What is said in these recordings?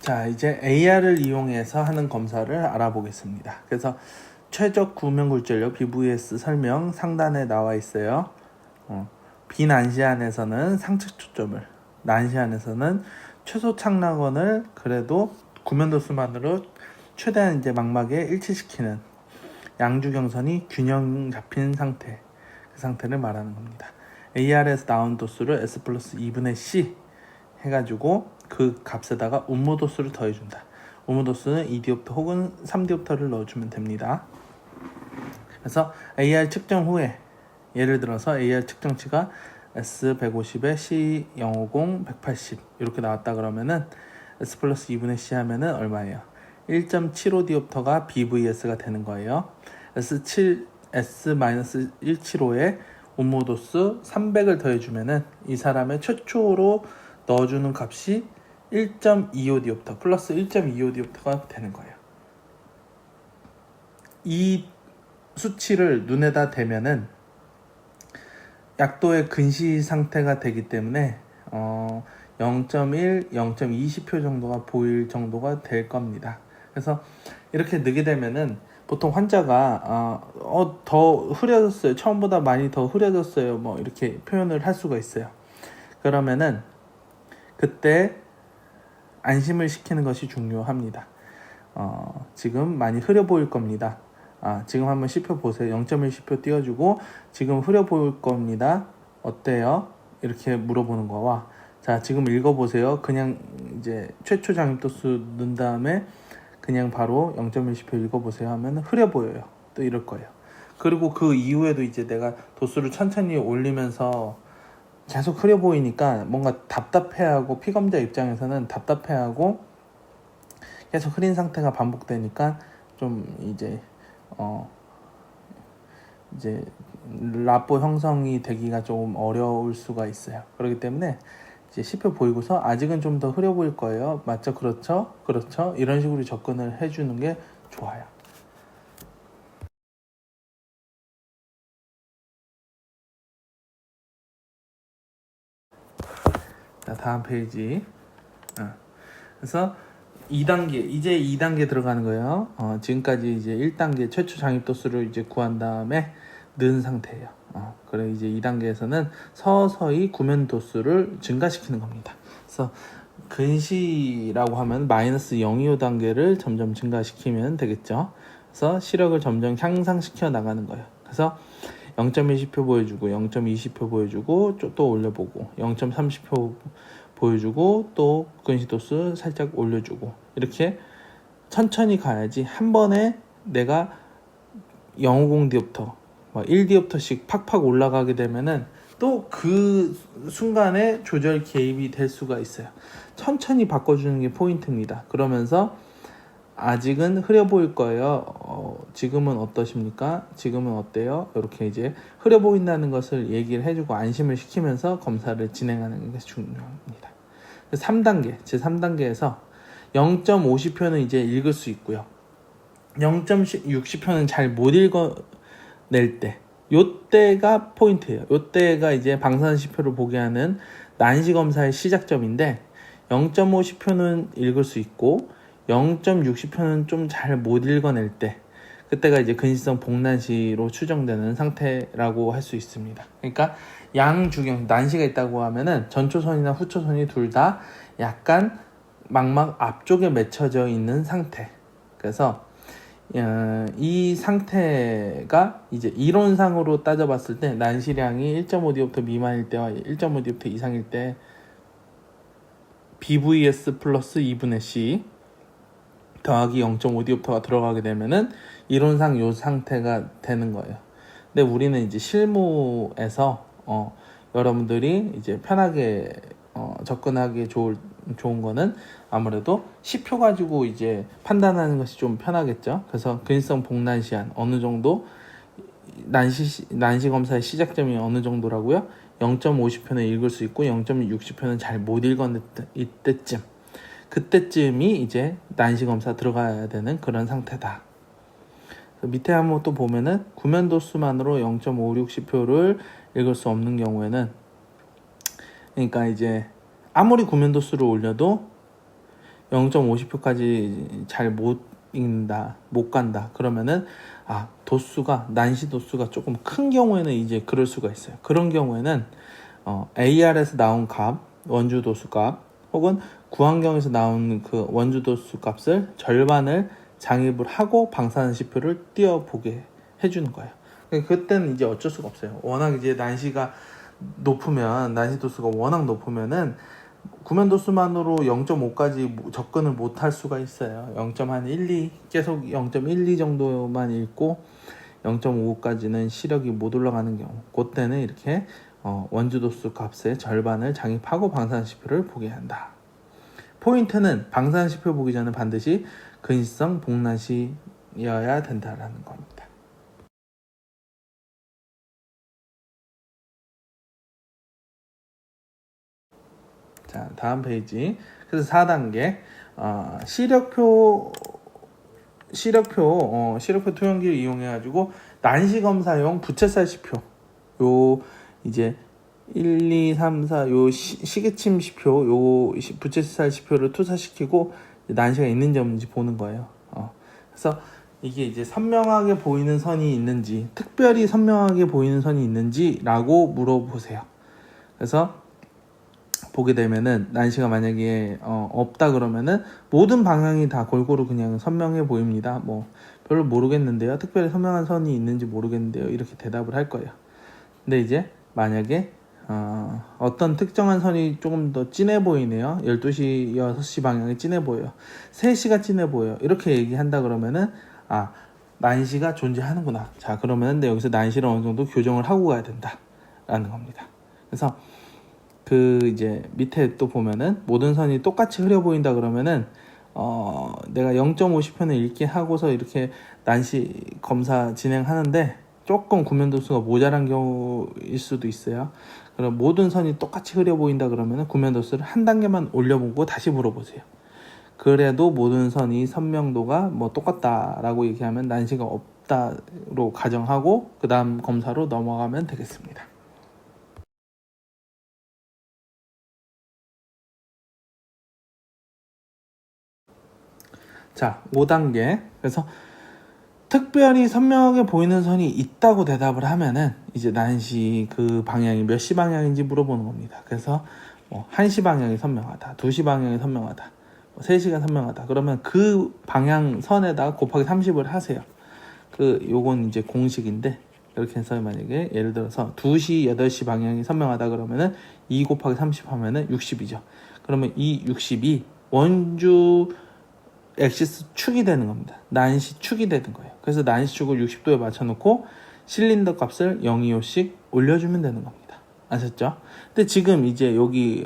자, 이제 AR을 이용해서 하는 검사를 알아보겠습니다. 그래서 최적 구면 굴절력 BVS 설명 상단에 나와 있어요. 비난시안에서는 상측 초점을, 난시안에서는 최소 착락원을 그래도 구면도수만으로 최대한 이제 망막에 일치시키는 양주경선이 균형 잡힌 상태, 그 상태를 말하는 겁니다. AR에서 나온 도수를 S 플러스 2분의 C 해가지고 그 값에다가 음모도수를 더해준다. 음모도수는 2디옵터 혹은 3디옵터를 넣어주면 됩니다. 그래서 AR 측정 후에 예를 들어서 AR 측정치가 S150에 C050, 180 이렇게 나왔다 그러면은 S 플러스 2분의 C 하면은 얼마예요? 1.75디옵터가 BVS가 되는 거예요. S-175에 음모도수 300을 더해주면은 이 사람의 최초로 넣어주는 값이 1.25디옵터 플러스 1.25디옵터가 되는 거예요. 이 수치를 눈에다 대면은 약도의 근시 상태가 되기 때문에 0.1, 0.20표 정도가 보일 정도가 될 겁니다. 그래서 이렇게 느게 되면은 보통 환자가 더 흐려졌어요. 처음보다 많이 더 흐려졌어요. 뭐 이렇게 표현을 할 수가 있어요. 그러면은 그때 안심을 시키는 것이 중요합니다. 지금 많이 흐려 보일 겁니다. 지금 한번 C표 보세요. 0.1 C표 띄워주고 지금 흐려 보일 겁니다. 어때요? 이렇게 물어보는 거와 자 지금 읽어보세요. 그냥 이제 최초 장입도수 넣은 다음에 그냥 바로 0.1 C표 읽어보세요 하면 흐려 보여요. 또 이럴 거예요. 그리고 그 이후에도 이제 내가 도수를 천천히 올리면서 계속 흐려 보이니까 뭔가 답답해하고 피검자 입장에서는 답답해하고 계속 흐린 상태가 반복되니까 좀 이제 라포 형성이 되기가 조금 어려울 수가 있어요. 그렇기 때문에 이제 C표 보이고서 아직은 좀 더 흐려 보일 거예요. 맞죠? 그렇죠? 그렇죠? 이런 식으로 접근을 해주는 게 좋아요. 자, 다음 페이지. 그래서 2단계, 이제 2단계 들어가는 거예요. 지금까지 이제 1단계 최초 장입도수를 이제 구한 다음에 넣은 상태예요. 그래 이제 2단계에서는 서서히 구면 도수를 증가시키는 겁니다. 그래서 근시라고 하면 마이너스 025단계를 점점 증가시키면 되겠죠. 그래서 시력을 점점 향상시켜 나가는 거예요. 그래서 0.20표 보여주고 0.20표 보여주고 또 올려보고 0.30표 보여주고 또 근시도수 살짝 올려주고 이렇게 천천히 가야지 한 번에 내가 050디옵터 1디옵터씩 팍팍 올라가게 되면은 또 그 순간에 조절 개입이 될 수가 있어요. 천천히 바꿔주는 게 포인트입니다. 그러면서 아직은 흐려 보일 거예요. 지금은 어떠십니까? 지금은 어때요? 이렇게 이제 흐려 보인다는 것을 얘기를 해주고 안심을 시키면서 검사를 진행하는 게 중요합니다. 3단계, 제 3단계에서 0.50표는 이제 읽을 수 있고요. 0.60표는 잘 못 읽어낼 때, 요때가 포인트예요. 요때가 이제 방사선시표를 보게 하는 난시 검사의 시작점인데 0.50표는 읽을 수 있고 0.60표는 좀 잘 못 읽어낼 때 그때가 이제 근시성 복난시로 추정되는 상태라고 할 수 있습니다. 그러니까 양주경 난시가 있다고 하면은 전초선이나 후초선이 둘 다 약간 망막 앞쪽에 맺혀져 있는 상태. 그래서 이 상태가 이제 이론상으로 따져봤을 때 난시량이 1.5디옵터 미만일 때와 1.5디옵터 이상일 때 BVS 플러스 2분의 C 더하기 0.5디옵터가 들어가게 되면은 이론상 요 상태가 되는 거예요. 근데 우리는 이제 실무에서 여러분들이 이제 편하게 접근하기 좋은 거는 아무래도 C표 가지고 이제 판단하는 것이 좀 편하겠죠. 그래서 근시성 복난시한 어느 정도 난시 검사의 시작점이 어느 정도라고요? 0.50표는 읽을 수 있고 0.60표는 잘 못 읽어낼 때쯤 그때쯤이 이제 난시 검사 들어가야 되는 그런 상태다. 밑에 한번 또 보면은 구면도수만으로 0.560표를 읽을 수 없는 경우에는 그러니까 이제 아무리 구면도수를 올려도 0.50표까지 잘 못 읽는다, 못 간다. 그러면은 도수가 난시 도수가 조금 큰 경우에는 이제 그럴 수가 있어요. 그런 경우에는 AR에서 나온 값, 원주 도수 값, 혹은 구환경에서 나온 그 원주 도수 값을 절반을 장입을 하고 방사능시표를 띄어보게 해주는 거예요. 그때는 이제 어쩔 수가 없어요. 워낙 이제 난시가 높으면, 난시 도수가 워낙 높으면은 구면 도수만으로 0.5까지 접근을 못 할 수가 있어요. 0.12 계속 0.12 정도만 읽고 0.5까지는 시력이 못 올라가는 경우, 그때는 이렇게 원주 도수 값의 절반을 장입하고 방사능시표를 보게 한다. 포인트는 방사능시표 보기 전에 반드시 근시성 복낫이어야 된다라는 겁니다. 자, 다음 페이지. 그래서 4단계 시력표 투영기를 이용해 가지고 난시 검사용 부채살시표, 요 이제 1, 2, 3, 4 요 시계침 시표, 요 부채살 시표를 투사시키고 난시가 있는지 없는지 보는 거예요. 그래서 이게 이제 선명하게 보이는 선이 있는지, 특별히 선명하게 보이는 선이 있는지라고 물어보세요. 그래서 보게 되면은 난시가 만약에 없다 그러면은 모든 방향이 다 골고루 그냥 선명해 보입니다. 뭐 별로 모르겠는데요. 특별히 선명한 선이 있는지 모르겠는데요. 이렇게 대답을 할 거예요. 근데 이제 만약에 어떤 특정한 선이 조금 더 진해 보이네요. 12시, 6시 방향이 진해 보여요. 3시가 진해 보여요. 이렇게 얘기한다 그러면은 난시가 존재하는구나. 자, 그러면 여기서 난시를 어느 정도 교정을 하고 가야 된다라는 겁니다. 그래서 이제 밑에 또 보면은 모든 선이 똑같이 흐려 보인다 그러면은 내가 0.50편을 읽게 하고서 이렇게 난시 검사 진행하는데 조금 구면 도수가 모자란 경우일 수도 있어요. 그럼 모든 선이 똑같이 흐려 보인다 그러면은 구면 도수를 한 단계만 올려보고 다시 물어보세요. 그래도 모든 선이 선명도가 뭐 똑같다라고 얘기하면 난시가 없다로 가정하고 그 다음 검사로 넘어가면 되겠습니다. 자, 5단계. 그래서 특별히 선명하게 보이는 선이 있다고 대답을 하면은 이제 난시 그 방향이 몇 시 방향인지 물어보는 겁니다. 그래서 1시 방향이 선명하다, 2시 방향이 선명하다, 3시가 선명하다. 그러면 그 방향 선에다가 곱하기 30을 하세요. 요건 이제 공식인데, 이렇게 해서 만약에 예를 들어서 2시, 8시 방향이 선명하다 그러면은 2 곱하기 30 하면은 60이죠. 그러면 이 60이 원주 엑시스 축이 되는 겁니다. 난시 축이 되는 거예요. 그래서 난시 축을 60도에 맞춰놓고 실린더 값을 0.25씩 올려주면 되는 겁니다. 아셨죠? 근데 지금 이제 여기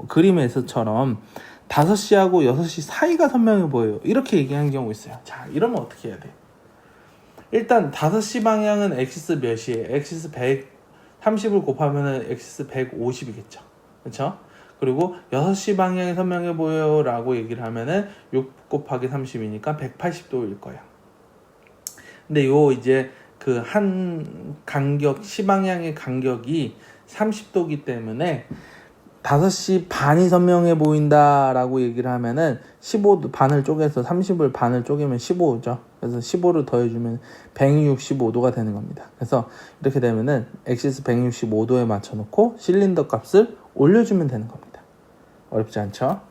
그림에서처럼 5시하고 6시 사이가 선명해 보여요. 이렇게 얘기하는 경우 있어요. 자, 이러면 어떻게 해야 돼요? 일단 5시 방향은 엑시스 몇이에요? 엑시스 130을 곱하면 엑시스 150이겠죠. 그렇죠? 그리고 6시 방향이 선명해 보여요 라고 얘기를 하면은 6 곱하기 30이니까 180도일 거예요. 근데 이제 그 한 간격, 시방향의 간격이 30도기 때문에 5시 반이 선명해 보인다라고 얘기를 하면은 15도 반을 쪼개서 30을 반을 쪼개면 15죠. 그래서 15를 더해주면 165도가 되는 겁니다. 그래서 이렇게 되면은 엑시스 165도에 맞춰놓고 실린더 값을 올려주면 되는 겁니다. 어렵지 않죠?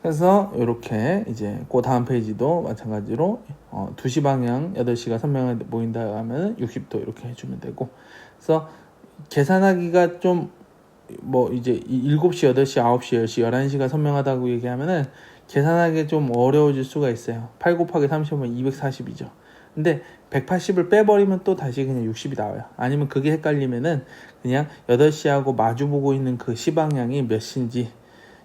그래서 이렇게 이제 그 다음 페이지도 마찬가지로 2시 방향 8시가 선명해 보인다 하면 60도 이렇게 해주면 되고, 그래서 계산하기가 좀 이제 7시, 8시, 9시, 10시, 11시가 선명하다고 얘기하면은 계산하기 좀 어려워질 수가 있어요. 8 곱하기 30이면 240이죠. 근데 180을 빼버리면 또 다시 그냥 60이 나와요. 아니면 그게 헷갈리면은 그냥 8시하고 마주보고 있는 그 시방향이 몇 시인지,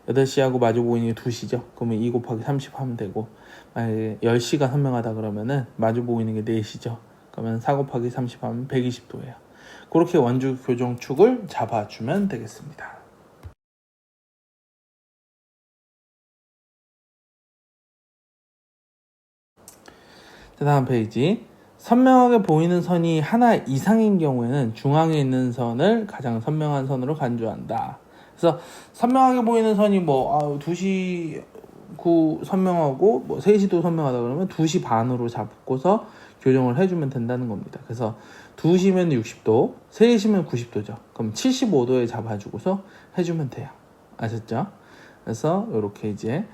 8시하고 마주보고 있는 게 2시죠. 그러면 2 곱하기 30 하면 되고, 만약에 10시가 선명하다 그러면은 마주보고 있는 게 4시죠. 그러면 4 곱하기 30 하면 120도예요. 그렇게 원주 교정축을 잡아주면 되겠습니다. 다음 페이지. 선명하게 보이는 선이 하나 이상인 경우에는 중앙에 있는 선을 가장 선명한 선으로 간주한다. 그래서 선명하게 보이는 선이 2시 9 선명하고 3시도 선명하다 그러면 2시 반으로 잡고서 교정을 해주면 된다는 겁니다. 그래서 2시면 60도, 3시면 90도죠. 그럼 75도에 잡아주고서 해주면 돼요. 아셨죠? 그래서 이렇게 이제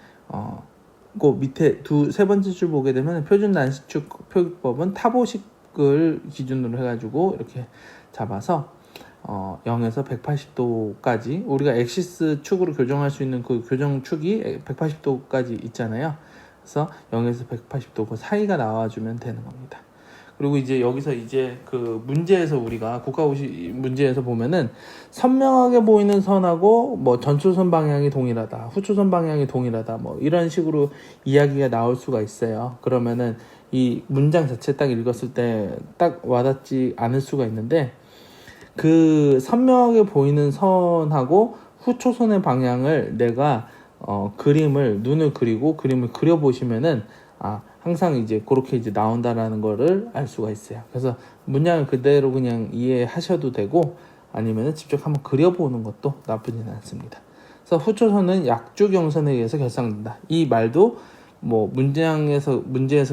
그 밑에 세 번째 줄 보게 되면 표준 난시축 표기법은 타보식을 기준으로 해가지고 이렇게 잡아서 0에서 180도까지 우리가 엑시스 축으로 교정할 수 있는 그 교정축이 180도까지 있잖아요. 그래서 0에서 180도 그 사이가 나와주면 되는 겁니다. 그리고 이제 여기서 이제 그 문제에서 우리가 국가고시 문제에서 보면은 선명하게 보이는 선하고 전초선 방향이 동일하다, 후초선 방향이 동일하다, 이런 식으로 이야기가 나올 수가 있어요. 그러면은 이 문장 자체 딱 읽었을 때 딱 와닿지 않을 수가 있는데, 그 선명하게 보이는 선하고 후초선의 방향을 내가 눈을 그리고 그림을 그려 보시면은 항상 이제 그렇게 이제 나온다라는 거를 알 수가 있어요. 그래서 문장을 그대로 그냥 이해하셔도 되고 아니면은 직접 한번 그려보는 것도 나쁘지는 않습니다. 그래서 후초선은 약주경선에 의해서 결상된다. 이 말도 문제에서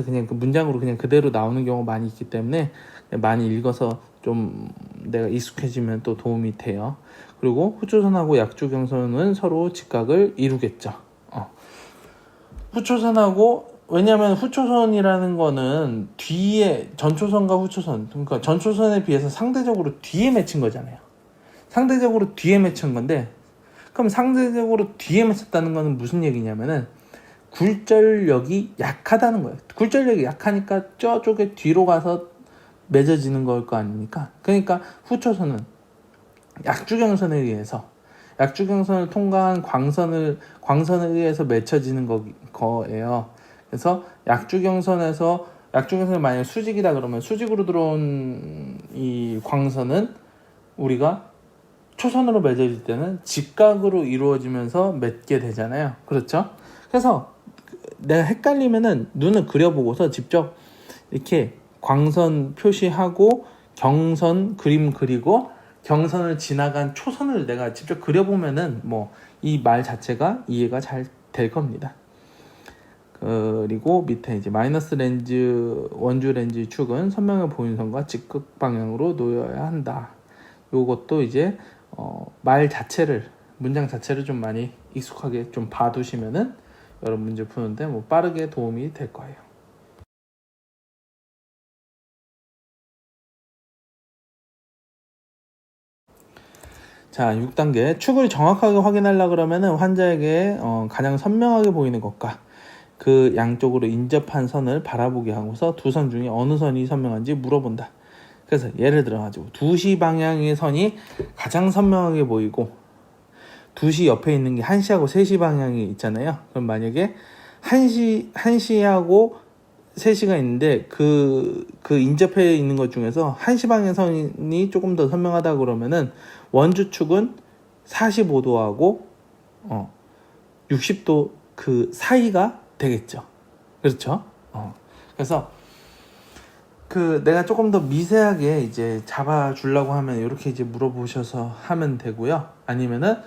그냥 그 문장으로 그냥 그대로 나오는 경우가 많이 있기 때문에 많이 읽어서 좀 내가 익숙해지면 또 도움이 돼요. 그리고 후초선하고 약주경선은 서로 직각을 이루겠죠. 후초선하고, 왜냐하면 후초선이라는 거는 뒤에 전초선과 후초선, 그러니까 전초선에 비해서 상대적으로 뒤에 맺힌 거잖아요. 상대적으로 뒤에 맺힌 건데, 그럼 상대적으로 뒤에 맺혔다는 거는 무슨 얘기냐면은 굴절력이 약하다는 거예요. 굴절력이 약하니까 저쪽에 뒤로 가서 맺어지는 걸 거 아닙니까? 그러니까 후초선은 약주경선에 의해서, 약주경선을 통과한 광선에 의해서 맺혀지는 거예요. 그래서 약주경선이 만약에 수직이다 그러면 수직으로 들어온 이 광선은 우리가 초선으로 맺어질 때는 직각으로 이루어지면서 맺게 되잖아요. 그렇죠? 그래서 내가 헷갈리면은 눈을 그려보고서 직접 이렇게 광선 표시하고 경선 그림 그리고 경선을 지나간 초선을 내가 직접 그려보면은 이 말 자체가 이해가 잘 될 겁니다. 그리고 밑에 이제 마이너스 렌즈, 원주 렌즈 축은 선명해 보이는 선과 직각 방향으로 놓여야 한다. 요것도 이제 문장 자체를 좀 많이 익숙하게 좀 봐두시면은 여러 문제 푸는데 빠르게 도움이 될 거예요. 자, 6단계. 축을 정확하게 확인하려고 그러면은 환자에게 가장 선명하게 보이는 것과 그 양쪽으로 인접한 선을 바라보게 하고서 두 선 중에 어느 선이 선명한지 물어본다. 그래서 예를 들어 가지고 2시 방향의 선이 가장 선명하게 보이고 2시 옆에 있는 게 1시하고 3시 방향이 있잖아요. 그럼 만약에 1시하고 3시가 있는데 그 인접해 있는 것 중에서 1시 방향 선이 조금 더 선명하다 그러면은 원주축은 45도하고 60도 그 사이가 되겠죠. 그렇죠? 그래서 내가 조금 더 미세하게 이제 잡아주려고 하면 이렇게 이제 물어보셔서 하면 되고요. 아니면은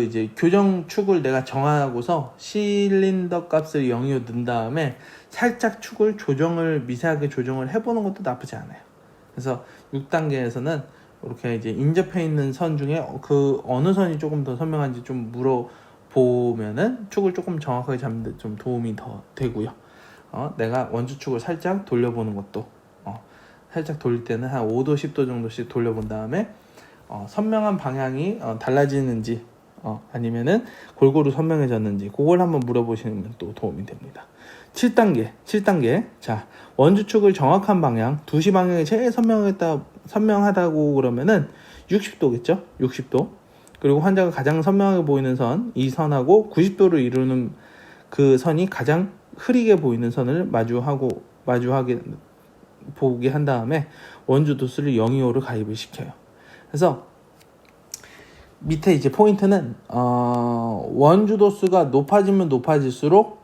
이제 교정축을 내가 정하고서 실린더 값을 0으로 넣은 다음에 살짝 축을 미세하게 조정을 해보는 것도 나쁘지 않아요. 그래서 6단계에서는 이렇게 이제 인접해 있는 선 중에 그 어느 선이 조금 더 선명한지 좀 물어보면은 축을 조금 정확하게 잡는 데 좀 도움이 더 되고요. 내가 원주축을 살짝 돌려보는 것도 살짝 돌릴 때는 한 5도 10도 정도씩 돌려본 다음에 선명한 방향이 달라지는지 아니면은 골고루 선명해졌는지 그걸 한번 물어보시면 또 도움이 됩니다. 7단계. 자, 원주축을 정확한 방향, 2시 방향이 제일 선명하다고 그러면은 60도겠죠? 60도. 그리고 환자가 가장 선명하게 보이는 선, 이 선하고 90도를 이루는 그 선이 가장 흐리게 보이는 선을 마주하게 보게 한 다음에 원주 도수를 025로 가입을 시켜요. 그래서 밑에 이제 포인트는 원주 도수가 높아지면 높아질수록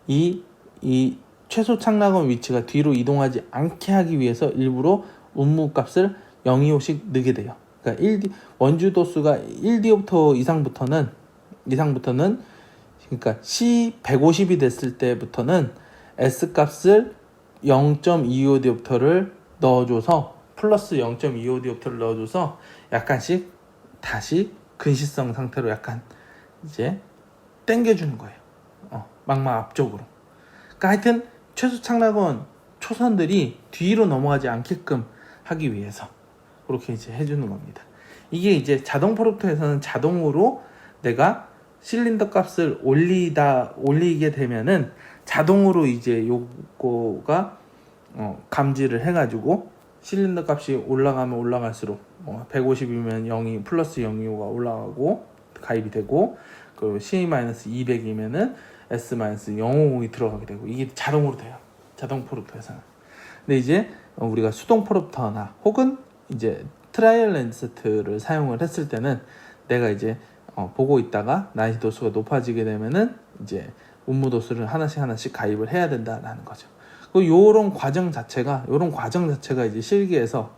이 최소 착락원 위치가 뒤로 이동하지 않게 하기 위해서 일부러 운무 값을 025씩 넣게 돼요. 그러니까 원주 도수가 1디옵터 이상부터는 그러니까 C 150이 됐을 때부터는 S 값을 0.25디옵터를 넣어줘서 플러스 0.25디옵터를 넣어줘서 약간씩 다시 근시성 상태로 약간 이제 당겨주는 거예요. 망막 앞쪽으로. 그러니까 하여튼 최소 착락원 초선들이 뒤로 넘어가지 않게끔 하기 위해서 그렇게 이제 해주는 겁니다. 이게 이제 자동 프로토에서는 자동으로 내가 실린더 값을 올리게 되면은 자동으로 이제 요거가 감지를 해가지고 실린더 값이 올라가면 올라갈수록 150이면 0이 플러스 025가 올라가고 가입이 되고, 그리고 C-200이면은 S-050이 들어가게 되고, 이게 자동으로 돼요. 자동 프로토에서는. 근데 이제 우리가 수동 프로토나 혹은 이제 트라이얼 렌즈 세트를 사용을 했을 때는 내가 이제 보고 있다가 난이도 도수가 높아지게 되면은 이제 운무 도수를 하나씩 가입을 해야 된다라는 거죠. 요런 과정 자체가 이제 실기에서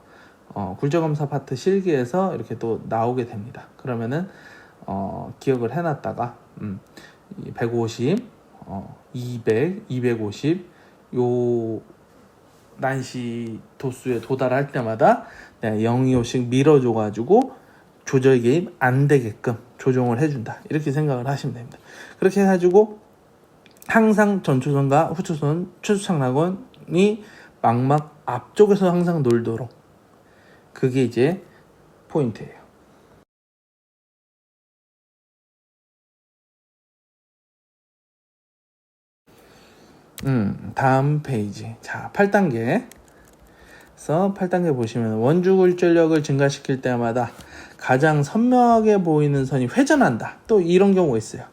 굴절검사 파트 실기에서 이렇게 또 나오게 됩니다. 그러면은 기억을 해놨다가 150, 200, 250 요 난시 도수에 도달할 때마다 내가 025씩 밀어줘가지고 조절 개입 안 되게끔 조정을 해준다, 이렇게 생각을 하시면 됩니다. 그렇게 해가지고 항상 전초선과 후초선 최소 착락원이 망막 앞쪽에서 항상 놀도록, 그게 이제 포인트예요. 다음 페이지. 자, 8단계. 그래서 8단계 보시면 원주 굴절력을 증가시킬 때마다 가장 선명하게 보이는 선이 회전한다. 또 이런 경우가 있어요.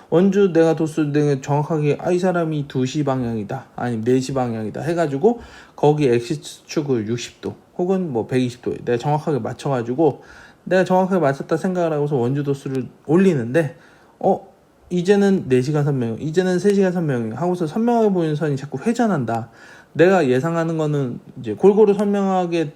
원주 내가 내가 정확하게 이 사람이 2시 방향이다, 아니 4시 방향이다 해가지고 거기 X축을 60도 혹은 120도에 내가 정확하게 맞춰가지고 내가 정확하게 맞췄다 생각을 하고서 원주 도수를 올리는데 이제는 4시간 선명, 이제는 3시간 선명 하고서 선명하게 보이는 선이 자꾸 회전한다. 내가 예상하는 거는 이제 골고루 선명하게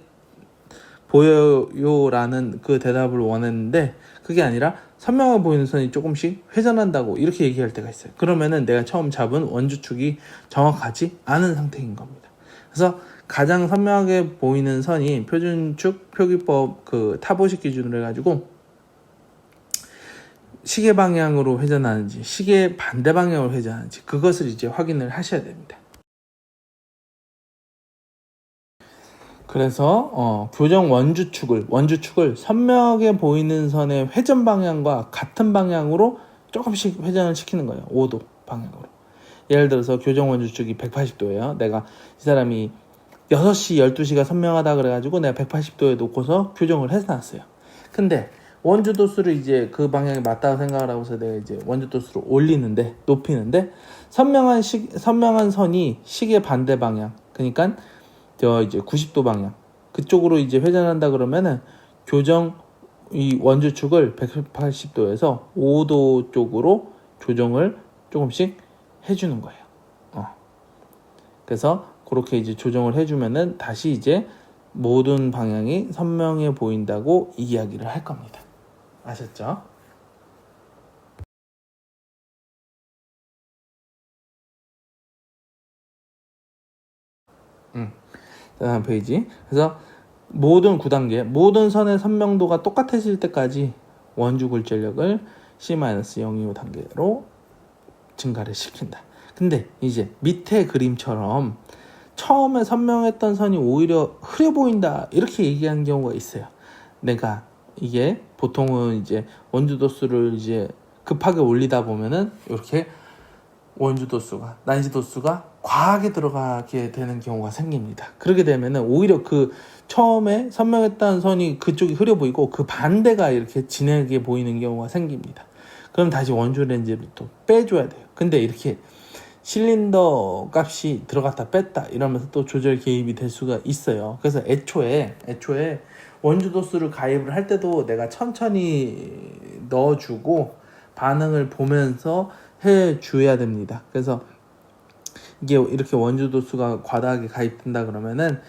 보여요라는 그 대답을 원했는데, 그게 아니라 선명하게 보이는 선이 조금씩 회전한다고 이렇게 얘기할 때가 있어요. 그러면은 내가 처음 잡은 원주축이 정확하지 않은 상태인 겁니다. 그래서 가장 선명하게 보이는 선이 표준축 표기법 그 타보식 기준으로 해가지고 시계 방향으로 회전하는지 시계 반대 방향으로 회전하는지 그것을 이제 확인을 하셔야 됩니다. 그래서 교정 원주축을 선명하게 보이는 선의 회전 방향과 같은 방향으로 조금씩 회전을 시키는 거예요. 5도 방향으로. 예를 들어서 교정 원주축이 180도예요. 내가 이 사람이 6시, 12시가 선명하다 그래가지고 내가 180도에 놓고서 교정을 해놨어요. 근데 원주 도수를 이제 그 방향에 맞다고 생각을 하고서 내가 이제 원주 도수를 높이는데 선명한 선이 시계 반대 방향, 그러니까 이제 90도 방향 그쪽으로 이제 회전한다 그러면은 교정 이 원주축을 180도에서 5도 쪽으로 조정을 조금씩 해주는 거예요. 그래서 그렇게 이제 조정을 해주면은 다시 이제 모든 방향이 선명해 보인다고 이야기를 할 겁니다. 아셨죠? 다음 페이지. 그래서 모든 9단계, 모든 선의 선명도가 똑같아질 때까지 원주 굴절력을 C-025 단계로 증가를 시킨다. 근데 이제 밑에 그림처럼 처음에 선명했던 선이 오히려 흐려 보인다, 이렇게 얘기하는 경우가 있어요. 내가 이게 보통은 이제 원주 도수를 이제 급하게 올리다 보면은 이렇게 원주 도수가, 난시 도수가 과하게 들어가게 되는 경우가 생깁니다. 그렇게 되면은 오히려 그 처음에 선명했던 선이 그쪽이 흐려 보이고 그 반대가 이렇게 진하게 보이는 경우가 생깁니다. 그럼 다시 원주 렌즈를 또 빼줘야 돼요. 근데 이렇게 실린더 값이 들어갔다 뺐다 이러면서 또 조절 개입이 될 수가 있어요. 그래서 애초에 원주 도수를 가입을 할 때도 내가 천천히 넣어주고 반응을 보면서 해줘야 됩니다. 그래서 이게 이렇게 원주 도수가 과다하게 가입된다 그러면은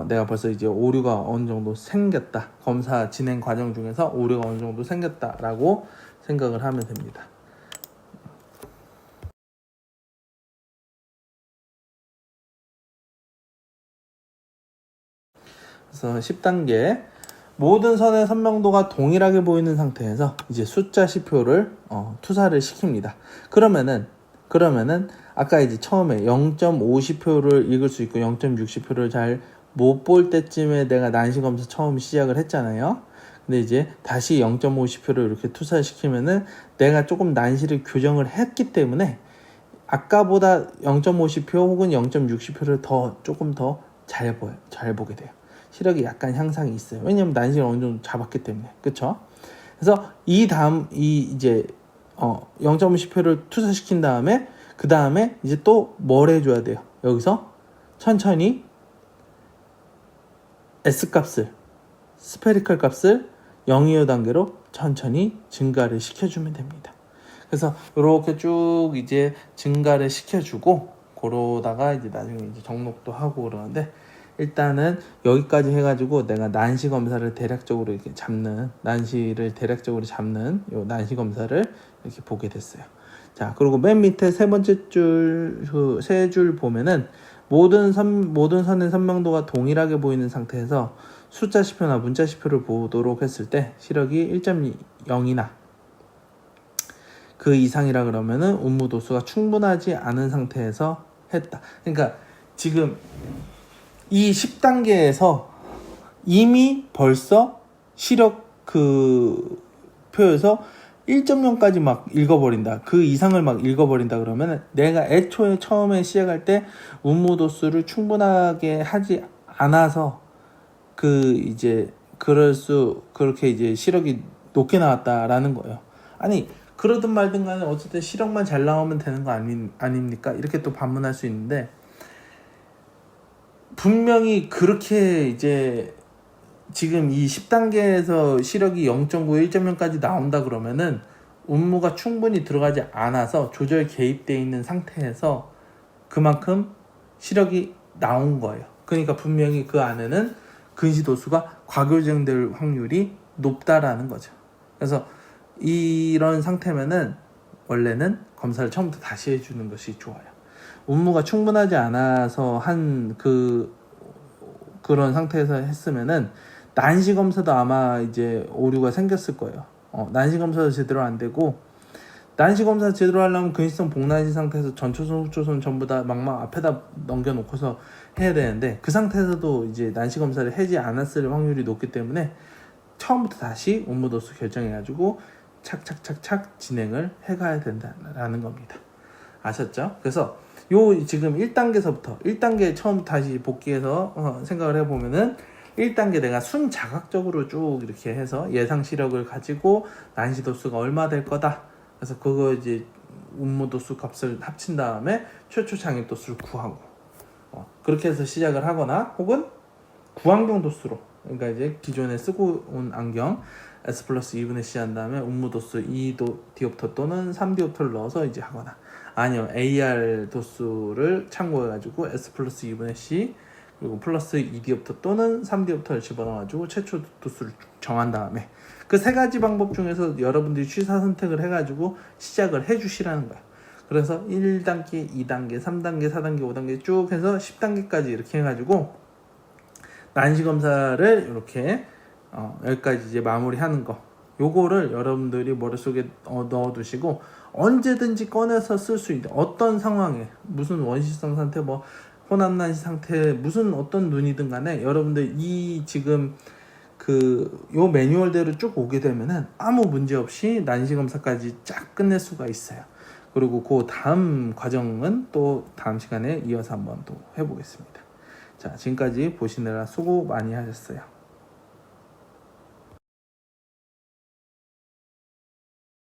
내가 벌써 이제 오류가 어느 정도 생겼다. 검사 진행 과정 중에서 오류가 어느 정도 생겼다라고 생각을 하면 됩니다. 그래서 10단계 모든 선의 선명도가 동일하게 보이는 상태에서 이제 숫자 시표를 투사를 시킵니다. 그러면은 아까 이제 처음에 0.50표를 읽을 수 있고 0.60표를 잘 못 볼 때쯤에 내가 난시 검사 처음 시작을 했잖아요. 근데 이제 다시 0.50표를 이렇게 투사시키면은 내가 조금 난시를 교정을 했기 때문에 아까보다 0.50표 혹은 0.60표를 조금 더 잘 보게 돼요. 시력이 약간 향상이 있어요. 왜냐면 난시를 어느 정도 잡았기 때문에. 그쵸? 그래서 이제 0.50표를 투사시킨 다음에 그 다음에 이제 또 뭘 해줘야 돼요. 여기서 천천히 S값을 스페리컬 값을 0.25단계로 천천히 증가를 시켜주면 됩니다. 그래서 이렇게 쭉 이제 증가를 시켜주고 그러다가 이제 나중에 이제 정록도 하고 그러는데 일단은 여기까지 해가지고 내가 난시 검사를 대략적으로 이렇게 난시를 대략적으로 잡는 요 난시 검사를 이렇게 보게 됐어요. 자, 그리고 맨 밑에 세 번째 세 줄 보면은 모든 선의 선명도가 동일하게 보이는 상태에서 숫자 시표나 문자 시표를 보도록 했을 때 시력이 1.0이나 그 이상이라 그러면은 운무 도수가 충분하지 않은 상태에서 했다. 그러니까 지금 이 10단계에서 이미 벌써 시력 그 표에서 1.0까지 막 읽어버린다. 그 이상을 막 읽어버린다 그러면 내가 애초에 처음에 시작할 때 운무 도수를 충분하게 하지 않아서 그렇게 이제 시력이 높게 나왔다라는 거예요. 아니 그러든 말든 간에 어쨌든 시력만 잘 나오면 되는 거 아닙니까? 이렇게 또 반문할 수 있는데 분명히 그렇게 이제 지금 이 10단계에서 시력이 0.9, 1.0까지 나온다 그러면은 운무가 충분히 들어가지 않아서 조절 개입되어 있는 상태에서 그만큼 시력이 나온 거예요. 그러니까 분명히 그 안에는 근시도수가 과교정될 확률이 높다라는 거죠. 그래서 이런 상태면은 원래는 검사를 처음부터 다시 해주는 것이 좋아요. 운무가 충분하지 않아서 그런 상태에서 했으면은 난시 검사도 아마 이제 오류가 생겼을 거예요. 난시 검사도 제대로 안 되고 난시 검사 제대로 하려면 근시성 복난시 상태에서 전초선, 후초선 전부 다 막막 앞에다 넘겨놓고서 해야 되는데 그 상태에서도 이제 난시 검사를 하지 않았을 확률이 높기 때문에 처음부터 다시 운무도수 결정해가지고 착착착착 진행을 해가야 된다라는 겁니다. 아셨죠? 그래서 지금 1단계 처음 다시 복귀해서 생각을 해보면은 1단계 내가 순자각적으로 쭉 이렇게 해서 예상 시력을 가지고 난시 도수가 얼마 될 거다. 그래서 그거 이제 운무 도수 값을 합친 다음에 최초 장입 도수를 구하고 그렇게 해서 시작을 하거나 혹은 구안경 도수로 그러니까 이제 기존에 쓰고 온 안경 S 플러스 2분의 C 한 다음에 운무 도수 2디옵터 또는 3디옵터를 넣어서 이제 하거나 아니요 AR 도수를 참고해가지고 S 플러스 2분의 C 그리고 플러스 2디옵터 또는 3디옵터를 집어넣어가지고 최초 도수를 정한 다음에 그 세 가지 방법 중에서 여러분들이 취사 선택을 해가지고 시작을 해주시라는 거예요. 그래서 1단계, 2단계, 3단계, 4단계, 5단계 쭉 해서 10단계까지 이렇게 해가지고 난시 검사를 이렇게 여기까지 이제 마무리하는 거. 요거를 여러분들이 머릿속에 넣어두시고 언제든지 꺼내서 쓸 수 있는 어떤 상황에 무슨 원시성 상태 뭐 혼합난시 상태 무슨 어떤 눈이든 간에 여러분들 이 지금 요 매뉴얼대로 쭉 오게 되면은 아무 문제 없이 난시 검사까지 쫙 끝낼 수가 있어요. 그리고 그 다음 과정은 또 다음 시간에 이어서 한번 또 해보겠습니다. 자, 지금까지 보시느라 수고 많이 하셨어요.